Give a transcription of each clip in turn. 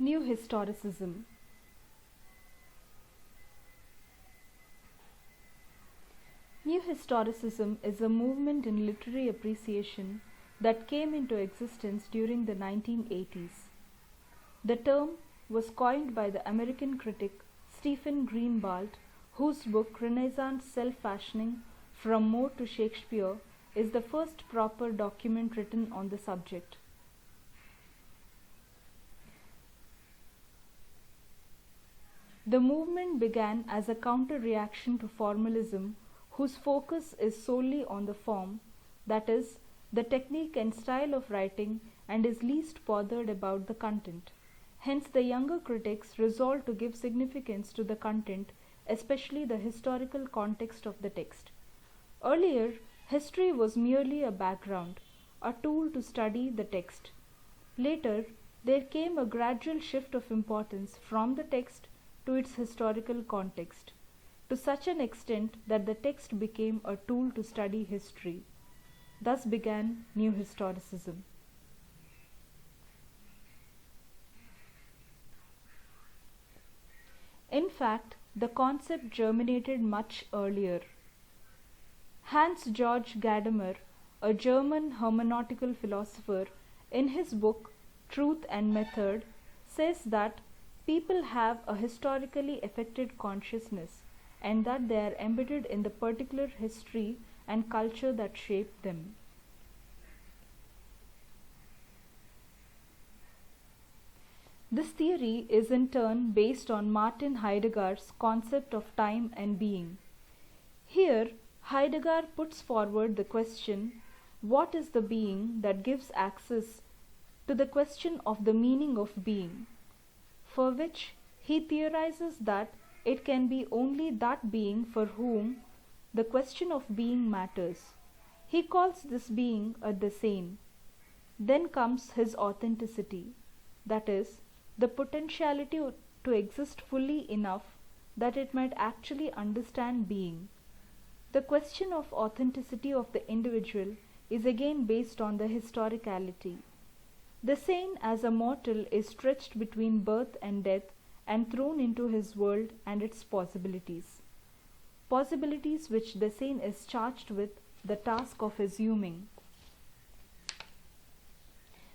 New Historicism. New Historicism is a movement in literary appreciation that came into existence during the 1980s. The term was coined by the American critic Stephen Greenblatt, whose book Renaissance Self-Fashioning from Moore to Shakespeare is the first proper document written on the subject. The movement began as a counter-reaction to formalism, whose focus is solely on the form, that is, the technique and style of writing, and is least bothered about the content. Hence, the younger critics resolved to give significance to the content, especially the historical context of the text. Earlier, history was merely a background, a tool to study the text. Later, there came a gradual shift of importance from the text to its historical context, to such an extent that the text became a tool to study history. Thus began New Historicism. In fact, the concept germinated much earlier. Hans Georg Gadamer, a German hermeneutical philosopher, in his book Truth and Method, says that people have a historically affected consciousness and that they are embedded in the particular history and culture that shaped them. This theory is in turn based on Martin Heidegger's concept of time and being. Here, Heidegger puts forward the question, what is the being that gives access to the question of the meaning of being, for which he theorizes that it can be only that being for whom the question of being matters. He calls this being a dessein. Then comes his authenticity, that is, the potentiality to exist fully enough that it might actually understand being. The question of authenticity of the individual is again based on the historicality. The sane as a mortal is stretched between birth and death and thrown into his world and its possibilities. Possibilities which the sane is charged with the task of assuming.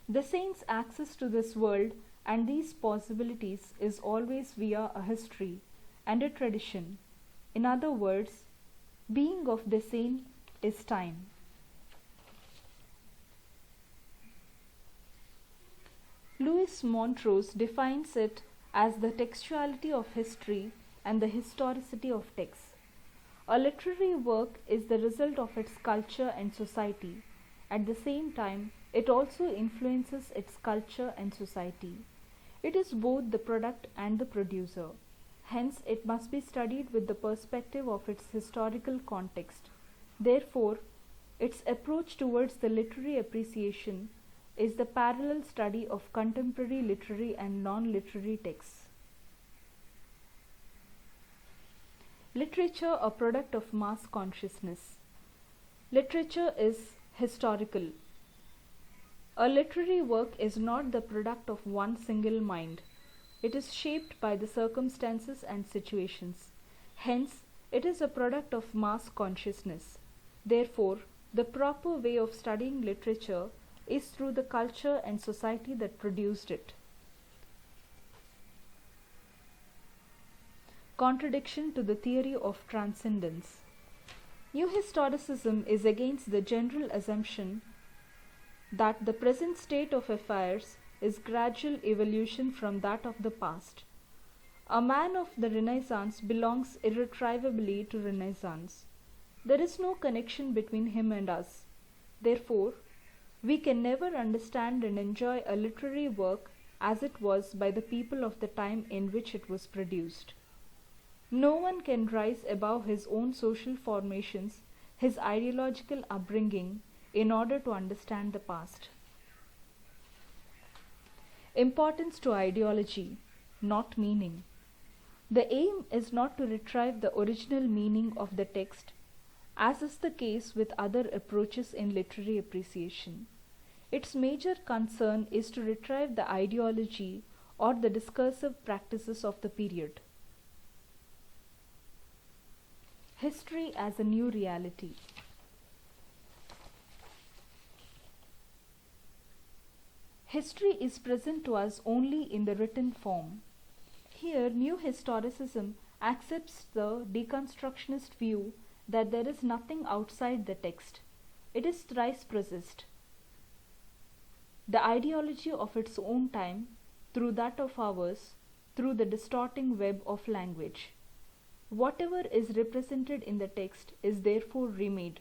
The sane's access to this world and these possibilities is always via a history and a tradition. In other words, being of the sane is time. Louis Montrose defines it as the textuality of history and the historicity of text. A literary work is the result of its culture and society. At the same time, it also influences its culture and society. It is both the product and the producer. Hence, it must be studied with the perspective of its historical context. Therefore, its approach towards the literary appreciation is the parallel study of contemporary literary and non-literary texts. Literature, a product of mass consciousness. Literature is historical. A literary work is not the product of one single mind. It is shaped by the circumstances and situations. Hence, it is a product of mass consciousness. Therefore, the proper way of studying literature is through the culture and society that produced it. Contradiction to the theory of transcendence. New Historicism is against the general assumption that the present state of affairs is gradual evolution from that of the past. A man of the Renaissance belongs irretrievably to Renaissance. There is no connection between him and us. Therefore, we can never understand and enjoy a literary work as it was by the people of the time in which it was produced. No one can rise above his own social formations, his ideological upbringing, in order to understand the past. Importance to ideology, not meaning. The aim is not to retrieve the original meaning of the text, as is the case with other approaches in literary appreciation. Its major concern is to retrieve the ideology or the discursive practices of the period. History as a new reality. History is present to us only in the written form. Here, New Historicism accepts the deconstructionist view that there is nothing outside the text. It is thrice possessed. The ideology of its own time, through that of ours, through the distorting web of language. Whatever is represented in the text is therefore remade.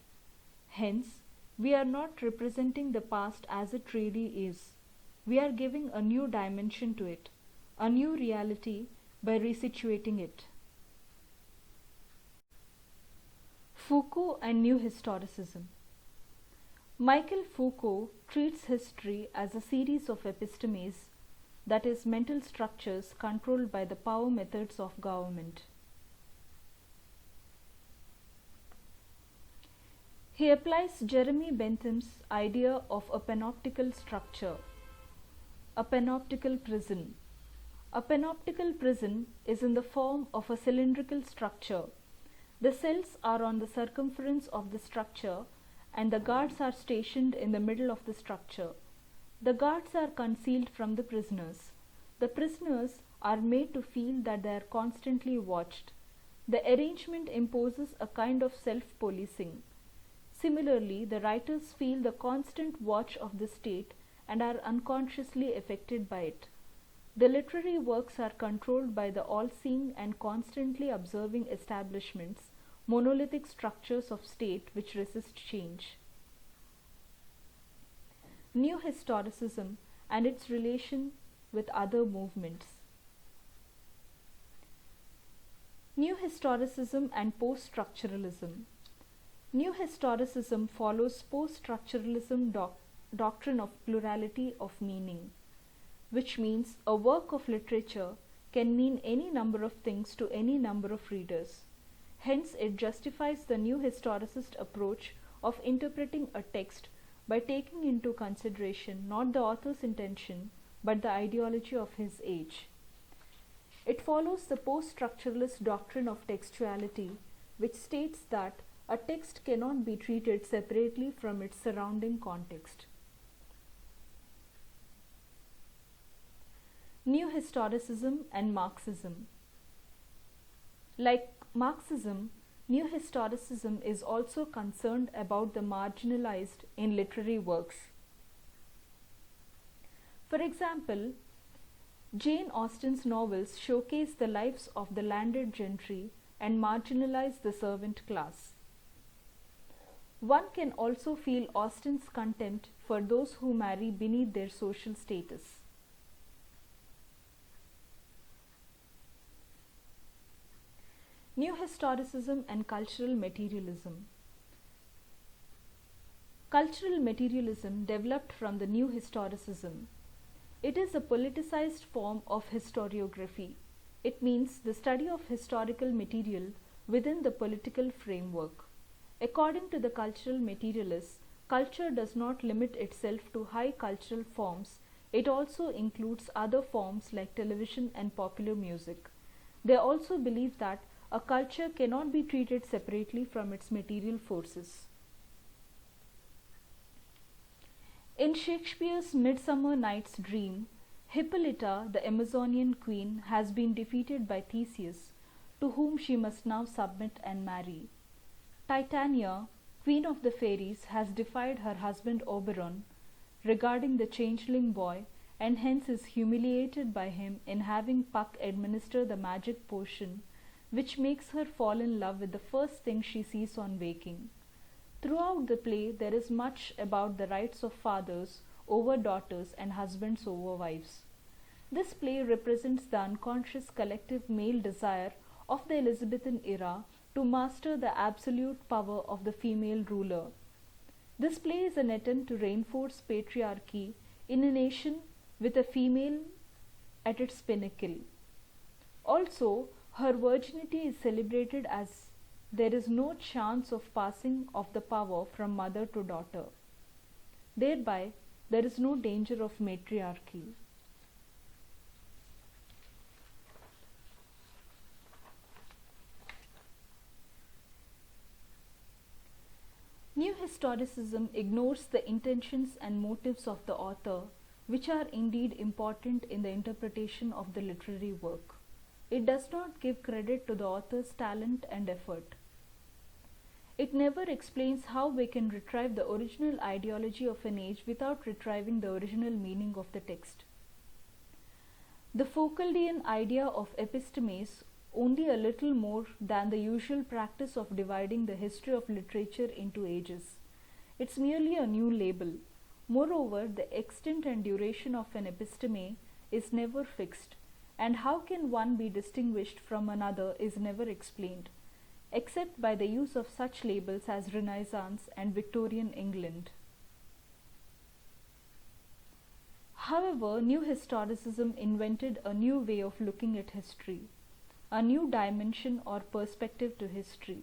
Hence, we are not representing the past as it really is. We are giving a new dimension to it, a new reality by resituating it. Foucault and New Historicism. Michel Foucault treats history as a series of epistemes, that is, mental structures controlled by the power methods of government. He applies Jeremy Bentham's idea of a panoptical structure, a panoptical prison. A panoptical prison is in the form of a cylindrical structure. The cells are on the circumference of the structure and the guards are stationed in the middle of the structure. The guards are concealed from the prisoners. The prisoners are made to feel that they are constantly watched. The arrangement imposes a kind of self-policing. Similarly, the writers feel the constant watch of the state and are unconsciously affected by it. The literary works are controlled by the all-seeing and constantly observing establishments, monolithic structures of state which resist change. New Historicism and its relation with other movements. New Historicism and Post-Structuralism. New Historicism follows post-structuralism doctrine of plurality of meaning, which means a work of literature can mean any number of things to any number of readers. Hence, it justifies the new historicist approach of interpreting a text by taking into consideration not the author's intention but the ideology of his age. It follows the post-structuralist doctrine of textuality, which states that a text cannot be treated separately from its surrounding context. New Historicism and Marxism. Like Marxism, New Historicism is also concerned about the marginalized in literary works. For example, Jane Austen's novels showcase the lives of the landed gentry and marginalize the servant class. One can also feel Austen's contempt for those who marry beneath their social status. New Historicism and Cultural Materialism. Cultural materialism developed from the New Historicism. It is a politicized form of historiography. It means the study of historical material within the political framework. According to the cultural materialists, culture does not limit itself to high cultural forms. It also includes other forms like television and popular music. They also believe that a culture cannot be treated separately from its material forces. In Shakespeare's Midsummer Night's Dream, Hippolyta, the Amazonian queen, has been defeated by Theseus, to whom she must now submit and marry. Titania, queen of the fairies, has defied her husband Oberon regarding the changeling boy and hence is humiliated by him in having Puck administer the magic potion which makes her fall in love with the first thing she sees on waking. Throughout the play, there is much about the rights of fathers over daughters and husbands over wives. This play represents the unconscious collective male desire of the Elizabethan era to master the absolute power of the female ruler. This play is an attempt to reinforce patriarchy in a nation with a female at its pinnacle. Also, her virginity is celebrated as there is no chance of passing of the power from mother to daughter. Thereby, there is no danger of matriarchy. New Historicism ignores the intentions and motives of the author, which are indeed important in the interpretation of the literary work. It does not give credit to the author's talent and effort. It never explains how we can retrieve the original ideology of an age without retrieving the original meaning of the text. The Foucauldian idea of epistemes, only a little more than the usual practice of dividing the history of literature into ages. It's merely a new label. Moreover, the extent and duration of an episteme is never fixed, and how can one be distinguished from another is never explained, except by the use of such labels as Renaissance and Victorian England. However, New Historicism invented a new way of looking at history, a new dimension or perspective to history.